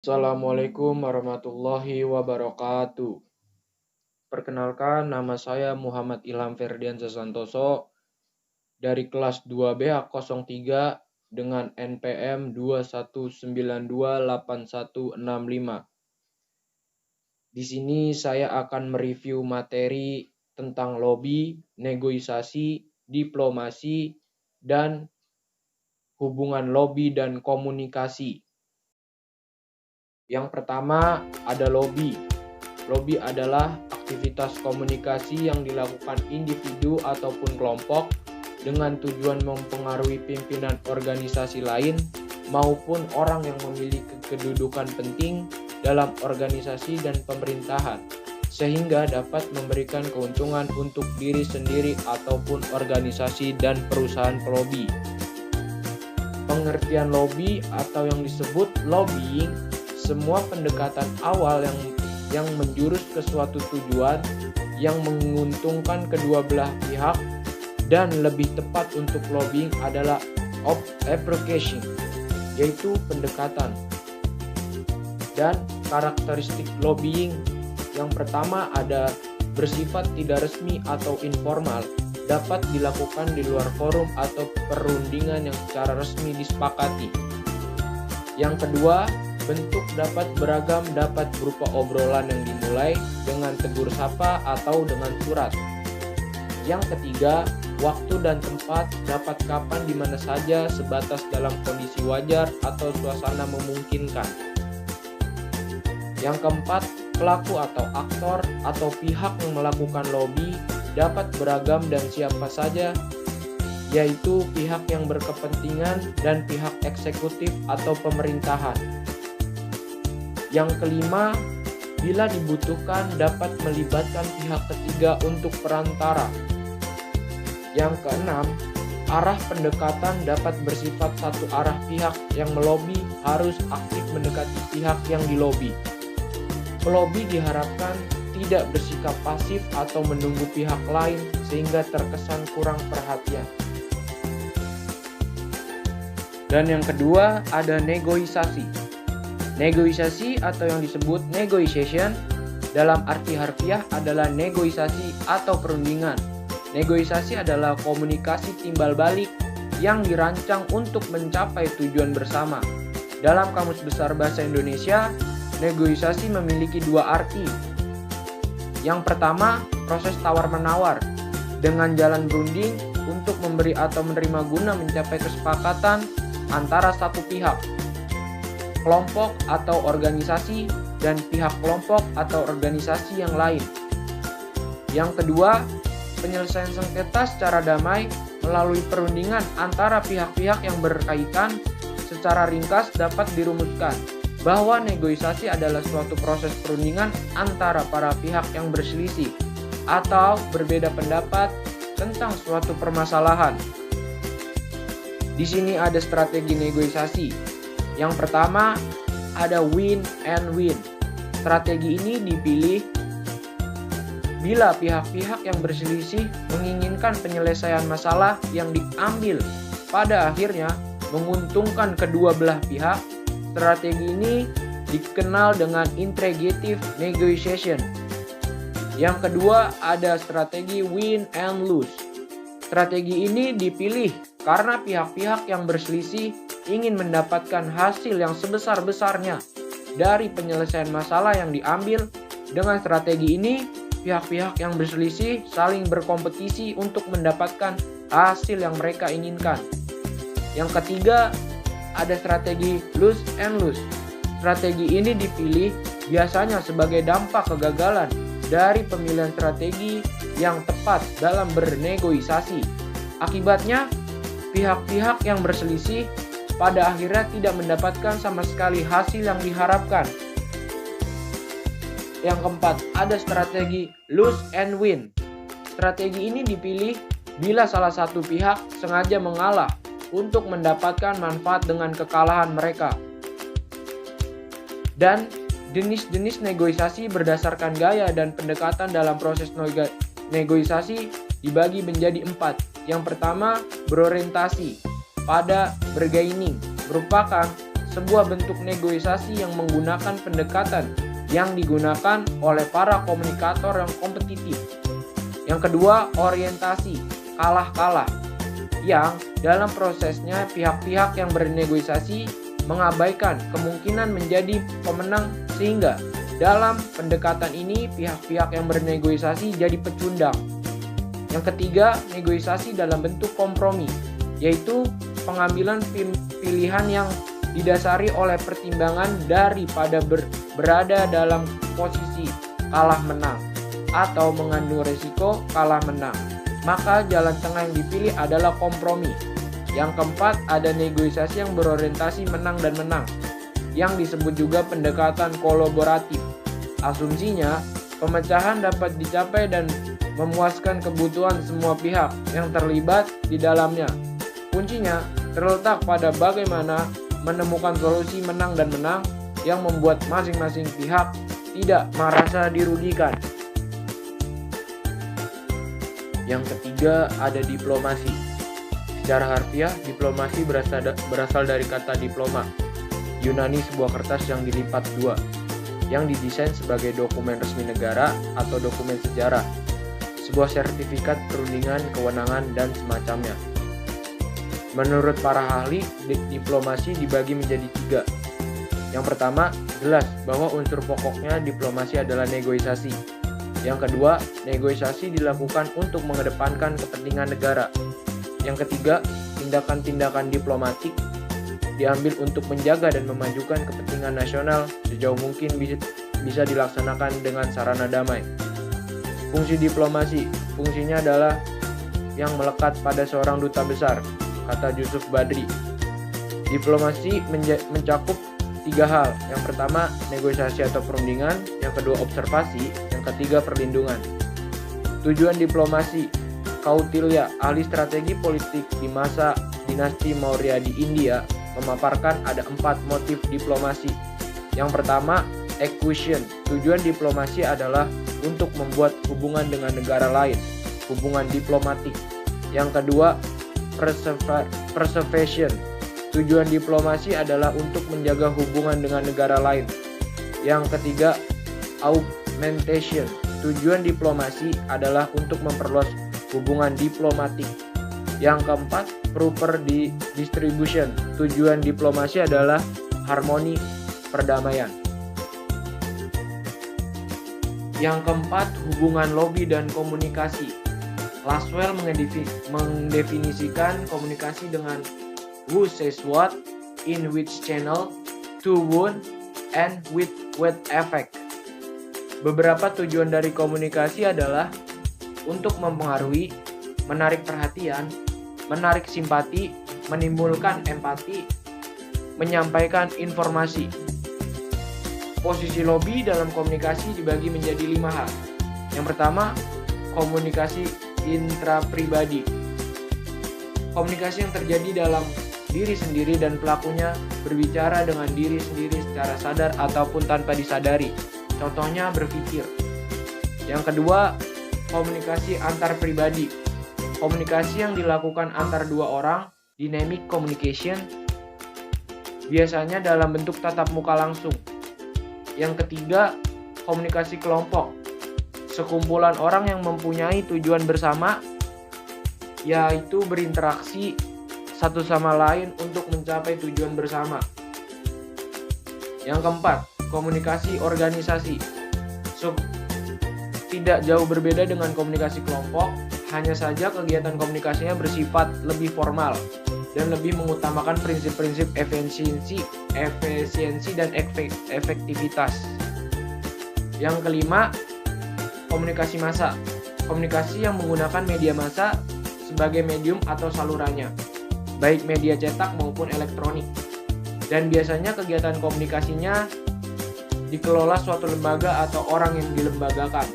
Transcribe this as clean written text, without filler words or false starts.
Assalamualaikum warahmatullahi wabarakatuh. Perkenalkan, nama saya Muhammad Ilham Ferdiansyah Santoso dari kelas 2BH03 dengan NPM 21928165. Di sini saya akan mereview materi tentang lobby, negosiasi, diplomasi, dan hubungan lobby dan komunikasi. Yang pertama ada lobby. Lobby adalah aktivitas komunikasi yang dilakukan individu ataupun kelompok dengan tujuan mempengaruhi pimpinan organisasi lain maupun orang yang memiliki kedudukan penting dalam organisasi dan pemerintahan, sehingga dapat memberikan keuntungan untuk diri sendiri ataupun organisasi dan perusahaan pelobi. Pengertian lobby atau yang disebut lobbying, semua pendekatan awal yang menjurus ke suatu tujuan yang menguntungkan kedua belah pihak, dan lebih tepat untuk lobbying adalah application, yaitu pendekatan. Dan karakteristik lobbying yang pertama ada bersifat tidak resmi atau informal, dapat dilakukan di luar forum atau perundingan yang secara resmi disepakati. Yang kedua, bentuk dapat beragam, dapat berupa obrolan yang dimulai dengan tegur sapa atau dengan surat. Yang ketiga, waktu dan tempat dapat kapan di mana saja sebatas dalam kondisi wajar atau suasana memungkinkan. Yang keempat, pelaku atau aktor atau pihak yang melakukan lobby dapat beragam dan siapa saja, yaitu pihak yang berkepentingan dan pihak eksekutif atau pemerintahan. Yang kelima, bila dibutuhkan dapat melibatkan pihak ketiga untuk perantara. Yang keenam, arah pendekatan dapat bersifat satu arah. Pihak yang melobi harus aktif mendekati pihak yang dilobi. Pelobi diharapkan tidak bersikap pasif atau menunggu pihak lain sehingga terkesan kurang perhatian. Dan yang kedua ada negosiasi. Negosiasi atau yang disebut negotiation dalam arti harfiah adalah negosiasi atau perundingan. Negosiasi adalah komunikasi timbal balik yang dirancang untuk mencapai tujuan bersama. Dalam Kamus Besar Bahasa Indonesia, negosiasi memiliki dua arti. Yang pertama, proses tawar-menawar dengan jalan berunding untuk memberi atau menerima guna mencapai kesepakatan antara satu pihak, kelompok atau organisasi, dan pihak kelompok atau organisasi yang lain. Yang kedua, penyelesaian sengketa secara damai melalui perundingan antara pihak-pihak yang berkaitan. Secara ringkas dapat dirumuskan bahwa negosiasi adalah suatu proses perundingan antara para pihak yang berselisih atau berbeda pendapat tentang suatu permasalahan. Di sini ada strategi negosiasi. Yang pertama, ada win and win. Strategi ini dipilih bila pihak-pihak yang berselisih menginginkan penyelesaian masalah yang diambil pada akhirnya menguntungkan kedua belah pihak. Strategi ini dikenal dengan integrative negotiation. Yang kedua ada strategi win and lose. Strategi ini dipilih karena pihak-pihak yang berselisih ingin mendapatkan hasil yang sebesar-besarnya dari penyelesaian masalah yang diambil. Dengan strategi ini, pihak-pihak yang berselisih saling berkompetisi untuk mendapatkan hasil yang mereka inginkan. Yang ketiga, ada strategi lose and lose. Strategi ini dipilih biasanya sebagai dampak kegagalan dari pemilihan strategi yang tepat dalam bernegosiasi. Akibatnya, pihak-pihak yang berselisih pada akhirnya tidak mendapatkan sama sekali hasil yang diharapkan. Yang keempat, ada strategi lose and win. Strategi ini dipilih bila salah satu pihak sengaja mengalah untuk mendapatkan manfaat dengan kekalahan mereka. Dan jenis-jenis negosiasi berdasarkan gaya dan pendekatan dalam proses negosiasi dibagi menjadi 4. Yang pertama, berorientasi pada bargaining, merupakan sebuah bentuk negosiasi yang menggunakan pendekatan yang digunakan oleh para komunikator yang kompetitif. Yang kedua, orientasi kalah-kalah, yang dalam prosesnya pihak-pihak yang bernegosiasi mengabaikan kemungkinan menjadi pemenang, sehingga dalam pendekatan ini pihak-pihak yang bernegosiasi jadi pecundang. Yang ketiga, negosiasi dalam bentuk kompromi, yaitu pengambilan pilihan yang didasari oleh pertimbangan daripada berada dalam posisi kalah menang atau mengandung risiko kalah menang. Maka jalan tengah yang dipilih adalah kompromi. Yang keempat, ada negosiasi yang berorientasi menang dan menang, yang disebut juga pendekatan kolaboratif. Asumsinya, pemecahan dapat dicapai dan memuaskan kebutuhan semua pihak yang terlibat di dalamnya. Kuncinya terletak pada bagaimana menemukan solusi menang dan menang yang membuat masing-masing pihak tidak merasa dirugikan. Yang ketiga, ada diplomasi. Secara harfiah, diplomasi berasal dari kata diploma, Yunani sebuah kertas yang dilipat dua, yang didesain sebagai dokumen resmi negara atau dokumen sejarah, sebuah sertifikat perundingan, kewenangan, dan semacamnya. Menurut para ahli, diplomasi dibagi menjadi tiga. Yang pertama, jelas bahwa unsur pokoknya diplomasi adalah negosiasi. Yang kedua, negosiasi dilakukan untuk mengedepankan kepentingan negara. Yang ketiga, tindakan-tindakan diplomatik diambil untuk menjaga dan memajukan kepentingan nasional sejauh mungkin bisa dilaksanakan dengan sarana damai. Fungsi diplomasi, fungsinya adalah yang melekat pada seorang duta besar, kata Yusuf Badri. Diplomasi mencakup tiga hal. Yang pertama, negosiasi atau perundingan. Yang kedua, observasi. Yang ketiga, perlindungan. Tujuan diplomasi. Kautilya, ahli strategi politik di masa dinasti Maurya di India, memaparkan ada 4 motif diplomasi. Yang pertama, acquisition. Tujuan diplomasi adalah untuk membuat hubungan dengan negara lain, hubungan diplomatik. Yang kedua, preservation. Tujuan diplomasi adalah untuk menjaga hubungan dengan negara lain. Yang ketiga, augmentation. Tujuan diplomasi adalah untuk memperluas hubungan diplomatik. Yang keempat, proper distribution. Tujuan diplomasi adalah harmoni perdamaian. Yang keempat, hubungan lobby dan komunikasi. Laswell mendefinisikan komunikasi dengan who says what, in which channel, to whom, and with what effect. Beberapa tujuan dari komunikasi adalah untuk mempengaruhi, menarik perhatian, menarik simpati, menimbulkan empati, menyampaikan informasi. Posisi lobby dalam komunikasi dibagi menjadi 5 hal. Yang pertama, komunikasi intrapribadi. Komunikasi yang terjadi dalam diri sendiri dan pelakunya berbicara dengan diri sendiri secara sadar ataupun tanpa disadari. Contohnya berpikir. Yang kedua, komunikasi antar pribadi. Komunikasi yang dilakukan antar dua orang, dynamic communication, biasanya dalam bentuk tatap muka langsung. Yang ketiga, komunikasi kelompok. Sekumpulan orang yang mempunyai tujuan bersama, yaitu berinteraksi satu sama lain untuk mencapai tujuan bersama. Yang keempat, komunikasi organisasi. Tidak jauh berbeda dengan komunikasi kelompok, hanya saja kegiatan komunikasinya bersifat lebih formal dan lebih mengutamakan prinsip-prinsip efisiensi dan efektivitas. Yang kelima, komunikasi massa. Komunikasi yang menggunakan media massa sebagai medium atau salurannya, baik media cetak maupun elektronik. Dan biasanya kegiatan komunikasinya dikelola suatu lembaga atau orang yang dilembagakan.